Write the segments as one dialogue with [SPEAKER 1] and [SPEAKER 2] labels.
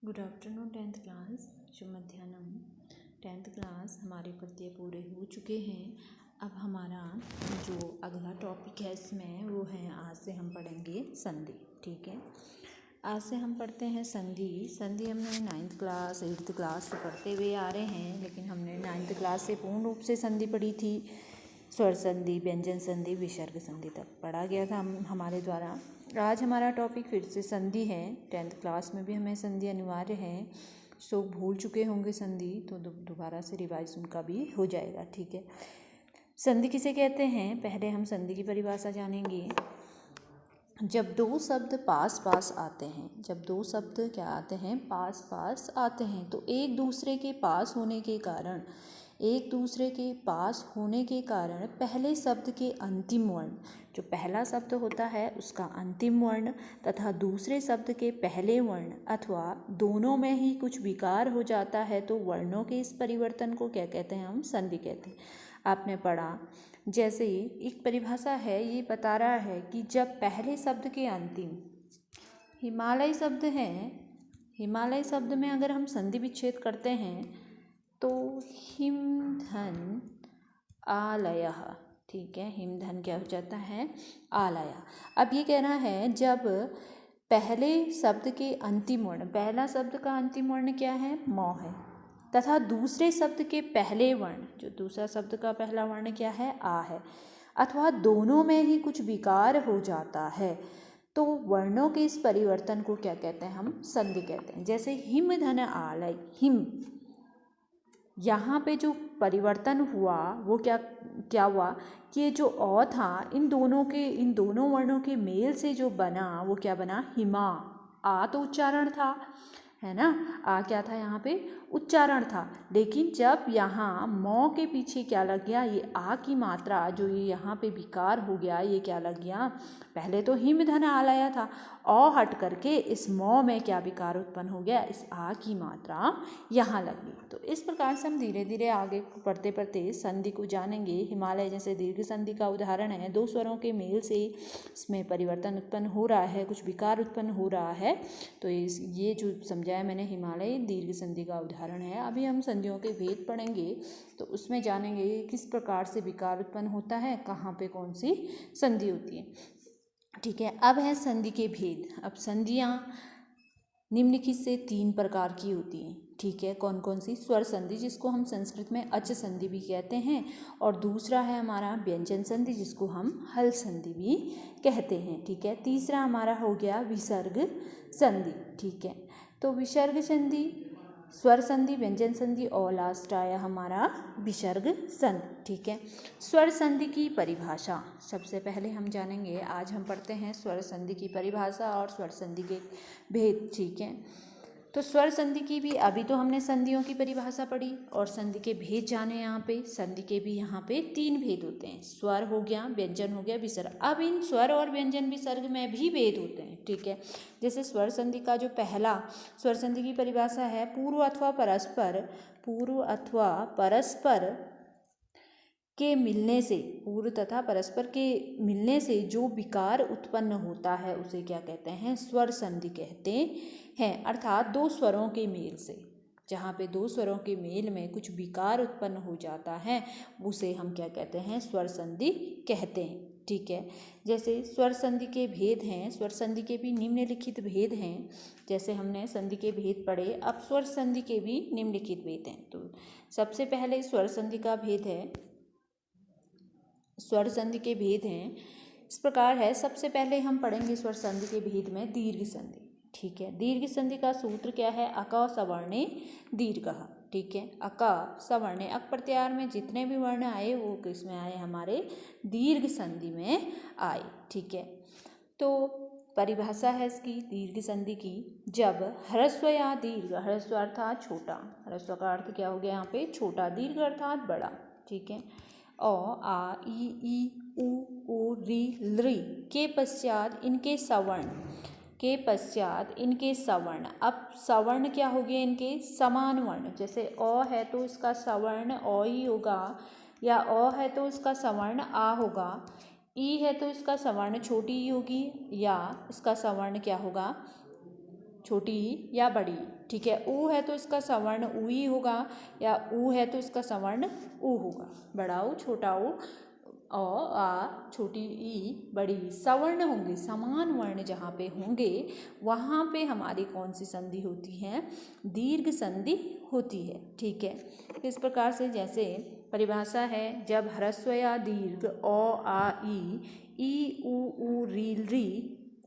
[SPEAKER 1] Good afternoon tenth class. शुभ मध्याह्नम। Tenth class हमारे पढ़ते पूरे हो चुके हैं। अब हमारा जो अगला टॉपिक है इसमें वो है, आज से हम पढ़ेंगे संधि। ठीक है, आज से हम पढ़ते हैं संधि। संधि हमने 9th क्लास 8th क्लास से पढ़ते हुए आ रहे हैं, लेकिन हमने 9th क्लास से पूर्ण रूप से संधि पढ़ी थी। स्वर संधि, व्यंजन संधि, विसर्ग संधि तक पढ़ा गया था हमारे द्वारा। आज हमारा टॉपिक फिर से संधि है। 10th क्लास में भी हमें संधि अनिवार्य है, सो भूल चुके होंगे संधि, तो दोबारा से रिवाइज उनका भी हो जाएगा। ठीक है, संधि किसे कहते हैं, पहले हम संधि की परिभाषा जानेंगे। जब दो शब्द पास पास आते हैं, जब दो शब्द क्या आते हैं, पास पास आते हैं, तो एक दूसरे के पास होने के कारण पहले शब्द के अंतिम वर्ण, जो पहला शब्द होता है उसका अंतिम वर्ण तथा दूसरे शब्द के पहले वर्ण अथवा दोनों में ही कुछ विकार हो जाता है, तो वर्णों के इस परिवर्तन को क्या कहते हैं, हम संधि कहते हैं। आपने पढ़ा, जैसे एक परिभाषा है, ये बता रहा है कि जब पहले शब्द के अंतिम हिमालय शब्द है, हिमालय शब्द में अगर हम संधि विच्छेद करते हैं तो हिमधन आलयः, ठीक है, हिमधन क्या हो जाता है, आलय। अब ये कह रहा है जब पहले शब्द के अंतिम वर्ण, पहला शब्द का अंतिम वर्ण क्या है, मौ है, तथा दूसरे शब्द के पहले वर्ण, जो दूसरा शब्द का पहला वर्ण क्या है, आ है, अथवा दोनों में ही कुछ विकार हो जाता है, तो वर्णों के इस परिवर्तन को क्या कहते हैं, हम संधि कहते हैं। जैसे हिमधन आलय, हिम, यहाँ पे जो परिवर्तन हुआ वो क्या हुआ कि ये जो अ था, इन दोनों वर्णों के मेल से जो बना वो क्या बना, हिमा। आ तो उच्चारण था, है ना, आ क्या था, यहाँ पे उच्चारण था, लेकिन जब यहाँ मौ के पीछे क्या लग गया, ये आ की मात्रा जो ये यहाँ पे विकार हो गया, ये क्या लग गया, पहले तो हिमधन आलय था, औ हट करके इस मौ में क्या विकार उत्पन्न हो गया, इस आ की मात्रा यहाँ लग गई। तो इस प्रकार से हम धीरे धीरे आगे पढ़ते पढ़ते संधि को जानेंगे। हिमालय जैसे दीर्घ संधि का उदाहरण है, दो स्वरों के मेल से इसमें परिवर्तन उत्पन्न हो रहा है, कुछ विकार उत्पन्न हो रहा है, तो ये जो समझाया मैंने, हिमालय दीर्घ संधि का उदाहरण है। अभी हम संधियों के भेद पढ़ेंगे, तो उसमें जानेंगे किस प्रकार से विकार उत्पन्न होता है, कहाँ पे कौन सी संधि होती है। ठीक है, अब है संधि के भेद। अब संधियाँ निम्नलिखित से 3 प्रकार की होती हैं। ठीक है, कौन कौन सी, स्वर संधि जिसको हम संस्कृत में अच संधि भी कहते हैं, और दूसरा है हमारा व्यंजन संधि जिसको हम हल संधि भी कहते हैं। ठीक है, तीसरा हमारा हो गया विसर्ग संधि। ठीक है, तो विसर्ग संधि, स्वर संधि, व्यंजन संधि और लास्ट आया हमारा विसर्ग संधि। ठीक है, स्वर संधि की परिभाषा सबसे पहले हम जानेंगे। आज हम पढ़ते हैं स्वर संधि की परिभाषा और स्वर संधि के भेद। ठीक है, तो स्वर संधि की भी, अभी तो हमने संधियों की परिभाषा पढ़ी और संधि के भेद जाने। यहाँ पे संधि के भी यहाँ पे 3 भेद होते हैं, स्वर हो गया, व्यंजन हो गया, विसर्ग। अब इन स्वर और व्यंजन विसर्ग में भी भेद होते हैं। ठीक है, जैसे स्वर संधि का जो पहला स्वर संधि की परिभाषा है, पूर्व अथवा परस्पर के मिलने से, पूर्व तथा परस्पर के मिलने से जो विकार उत्पन्न होता है उसे क्या कहते हैं, स्वर संधि कहते हैं। अर्थात दो स्वरों के मेल से, जहाँ पे दो स्वरों के मेल में कुछ विकार उत्पन्न हो जाता है उसे हम क्या कहते हैं, स्वर संधि कहते हैं। ठीक है, जैसे स्वर संधि के भेद हैं, स्वर संधि के भी निम्नलिखित भेद हैं। जैसे हमने संधि के भेद पढ़े, अब स्वर संधि के भी निम्नलिखित भेद हैं। तो सबसे पहले स्वर संधि का भेद है, स्वर संधि के भेद हैं इस प्रकार है। सबसे पहले हम पढ़ेंगे स्वर संधि के भेद में दीर्घ संधि। ठीक है, दीर्घ संधि का सूत्र क्या है, अका सवर्णे दीर्घः। ठीक है, अका सवर्णे, अक प्रत्याहार में जितने भी वर्ण आए वो किसमें आए, हमारे दीर्घ संधि में आए। ठीक है, तो परिभाषा है इसकी दीर्घ संधि की, जब ह्रस्व या दीर्घ, ह्रस्व अर्थात छोटा, ह्रस्व का अर्थ क्या हो गया यहाँ पे, छोटा, दीर्घ अर्थात बड़ा। ठीक है, अ आ ई उ री लृ के पश्चात इनके सवर्ण, अब सवर्ण क्या हो गए, इनके समान वर्ण। जैसे अ है तो इसका सवर्ण अ ही होगा, या अ है तो इसका सवर्ण आ होगा, ई है तो इसका सवर्ण छोटी ई होगी, या इसका सवर्ण क्या होगा, छोटी ई या बड़ी ई, ठीक है। ऊ है तो इसका सवर्ण ऊ ही होगा, या ऊ है तो इसका सवर्ण ऊ होगा। बड़ा ऊ, छोटा ऊ, आ, छोटी ई, बड़ी ई सवर्ण होंगे। समान वर्ण जहाँ पे होंगे वहाँ पे हमारी कौन सी संधि होती है? दीर्घ संधि होती है, ठीक है। इस प्रकार से जैसे परिभाषा है, जब ह्रस्व या दीर्घ अ, आ, ई, ऊ, री, री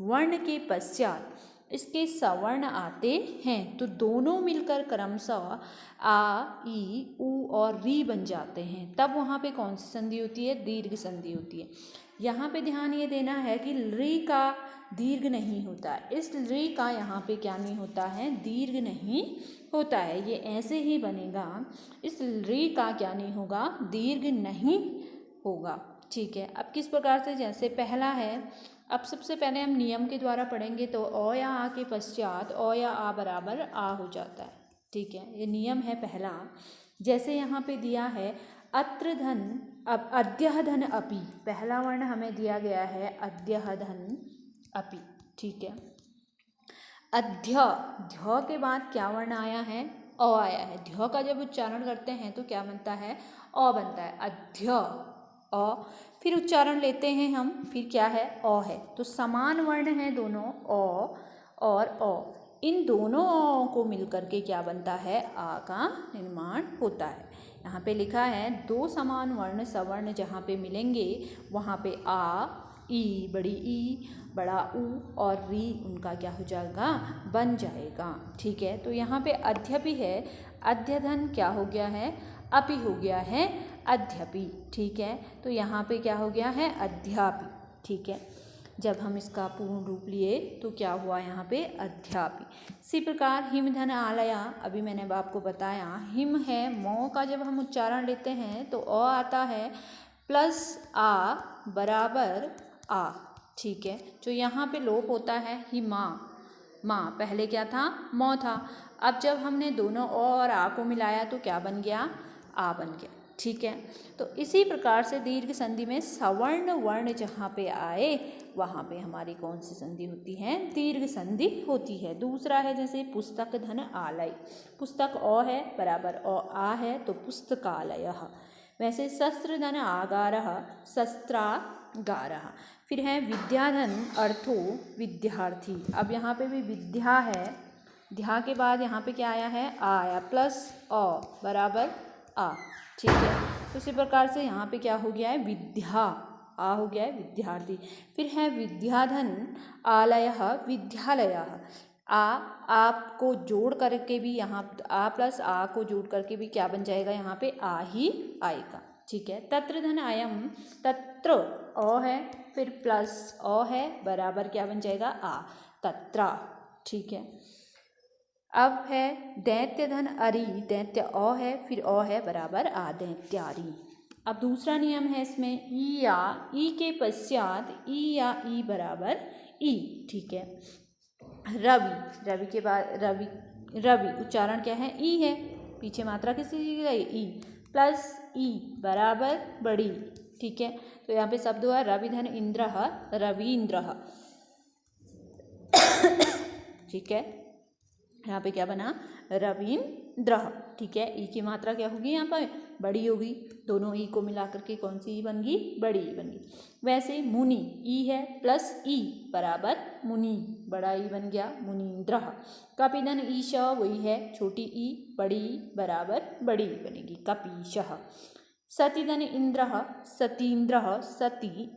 [SPEAKER 1] वर्ण के पश्चात इसके सवर्ण आते हैं तो दोनों मिलकर क्रमशः आ, ई, ऊ और री बन जाते हैं। तब वहाँ पे कौन सी संधि होती है? दीर्घ संधि होती है। यहाँ पे ध्यान ये देना है कि री का दीर्घ नहीं होता है। इस री का यहाँ पे क्या नहीं होता है? दीर्घ नहीं होता है। ये ऐसे ही बनेगा। इस री का क्या नहीं होगा? दीर्घ नहीं होगा, ठीक है। अब किस प्रकार से? जैसे पहला है, अब सबसे पहले हम नियम के द्वारा पढ़ेंगे तो अ या आ के पश्चात अ या आ बराबर आ हो जाता है, ठीक है। ये नियम है पहला। जैसे यहाँ पे दिया है अत्र धन, अब अद्यः धन अपि, पहला वर्ण हमें दिया गया है अद्यः धन अपि, ठीक है। अध्य, ध्य के बाद क्या वर्ण आया है? अ आया है। ध्य का जब उच्चारण करते हैं तो क्या बनता है? अ बनता है। अध्य अ, फिर उच्चारण लेते हैं हम, फिर क्या है? अ है। तो समान वर्ण है दोनों, अ और अ। इन दोनों अ को मिलकर के क्या बनता है? आ का निर्माण होता है। यहाँ पे लिखा है दो समान वर्ण सवर्ण जहाँ पे मिलेंगे वहाँ पे आ, ई, बड़ी ई, बड़ा ऊ और री उनका क्या हो जाएगा? बन जाएगा, ठीक है। तो यहाँ पे अध्यपि है, अध्यधन क्या हो गया है? अपि हो गया है अध्यपि, ठीक है। तो यहाँ पे क्या हो गया है? अध्यापि, ठीक है। जब हम इसका पूर्ण रूप लिए तो क्या हुआ? यहाँ पे अध्यापि। इसी प्रकार हिम धन आलया, अभी मैंने अब आपको बताया हिम है, मौ का जब हम उच्चारण लेते हैं तो अ आता है प्लस आ बराबर आ, ठीक है। जो यहाँ पे लोप होता है हिमा, माँ पहले क्या था? मौ था। अब जब हमने दोनों अ और आ को मिलाया तो क्या बन गया? आ बन गया, ठीक है। तो इसी प्रकार से दीर्घ संधि में सवर्ण वर्ण जहाँ पे आए वहाँ पे हमारी कौन सी संधि होती है? दीर्घ संधि होती है। दूसरा है जैसे पुस्तक धन आलय, पुस्तक अ है बराबर अ आ है तो पुस्तकालयः। वैसे शस्त्र धन आगारः, शस्त्रागारः। फिर है विद्याधन अर्थो विद्यार्थी। अब यहाँ पे भी विद्या है, ध्या के बाद यहाँ पे क्या आया है? आ आया प्लस अ बराबर आ, ठीक है। तो इसी प्रकार से यहाँ पे क्या हो गया है? विद्या, आ हो गया है विद्यार्थी। फिर है विद्याधन आलयः विद्यालयः। आ, आपको जोड़ करके भी यहाँ आ प्लस आ को जोड़ करके भी क्या बन जाएगा? यहाँ पे आ ही आएगा, ठीक है। तत्र धन अयम, तत्र अ है फिर प्लस अ है बराबर क्या बन जाएगा? आ, तत्रा, ठीक है। अब है दैत्य धन अरि, दैत्य अ है फिर अ है बराबर आ, दैत्यारी। अब दूसरा नियम है इसमें ई या, ई के पश्चात ई या ई बराबर ई, ठीक है। रवि, रवि के बाद रवि, रवि उच्चारण क्या है? ई है, पीछे मात्रा किसकी दी गई? ई, प्लस ई बराबर बड़ी, ठीक है। तो यहाँ पे शब्द हुआ रवि धन इंद्रः, रवींद्रः, ठीक है। यहाँ पे क्या बना? रवींद्रः, ठीक है। ई की मात्रा क्या होगी? यहाँ पर बड़ी होगी। दोनों ई को मिला करके कौन सी ई बन गई? बड़ी ई बन गई। वैसे मुनि, ई है प्लस ई बराबर मुनि, बड़ा ई बन गया मुनीन्द्रः। कपिधन ईश, वही है छोटी ई, बड़ी ई बराबर बड़ी ई बनेगी कपीशः। सतीधन इंद्रः, सतीन्द्रः, सती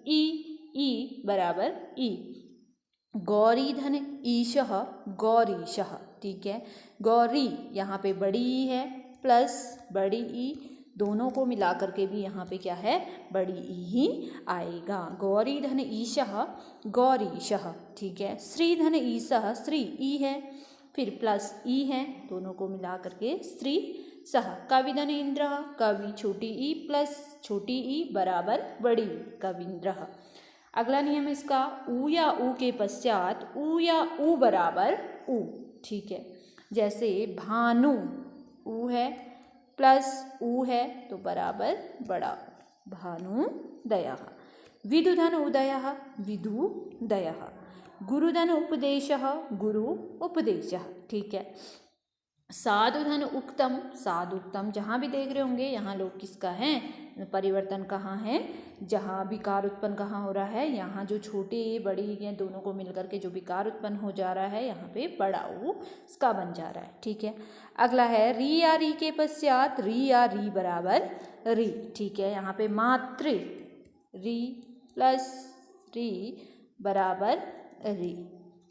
[SPEAKER 1] ई बराबर ई। गौरी धन ईशः, गौरीशः, ठीक है। गौरी यहाँ पे बड़ी ई है प्लस बड़ी ई, दोनों को मिला करके भी यहाँ पे क्या है? बड़ी ई ही आएगा। गौरी धन ईशः, गौरीशः, ठीक है। श्री धन ईशः, श्री ई है फिर प्लस ई है, दोनों को मिला करके श्री सह। कवि धन इंद्रः, कवि छोटी ई प्लस छोटी ई बराबर बड़ी कविंद्रः। अगला नियम इसका ऊ या ऊ के पश्चात ऊ या ऊ बराबर ऊ, ठीक है। जैसे भानु, ऊ है प्लस ऊ है तो बराबर बड़ा, भानुदयः। विदुधन उदयः, विदुदयः। गुरुधन उपदेशः, गुरु उपदेशः, ठीक है। साधुधन उक्तम, साधुक्तम, जहाँ भी देख रहे होंगे यहाँ लोग किसका है, परिवर्तन कहाँ है, जहाँ विकार उत्पन्न कहाँ हो रहा है, यहाँ जो छोटे बड़ी या दोनों को मिलकर के जो विकार उत्पन्न हो जा रहा है यहाँ पे बड़ा ऊ इसका बन जा रहा है, ठीक है। अगला है री या री के पश्चात री या री बराबर री, ठीक है। यहाँ पे मातृ, री प्लस री बराबर री,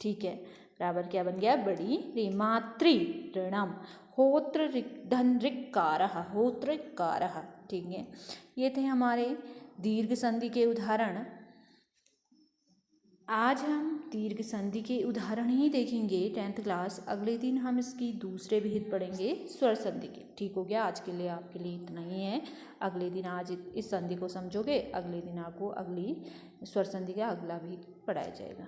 [SPEAKER 1] ठीक है। बराबर क्या बन गया, बड़ी री। मातृ ऋणम, होत्र धन ऋकारः, होत्र कारः, ठीक है। ये थे हमारे दीर्घ संधि के उदाहरण। आज हम दीर्घ संधि के उदाहरण ही देखेंगे 10th क्लास। अगले दिन हम इसकी दूसरे विहित पढ़ेंगे स्वर संधि के, ठीक हो गया। आज के लिए आपके लिए इतना ही है। अगले दिन आज इस संधि को समझोगे, अगले दिन आपको अगली स्वर संधि का अगला विहित पढ़ाया जाएगा।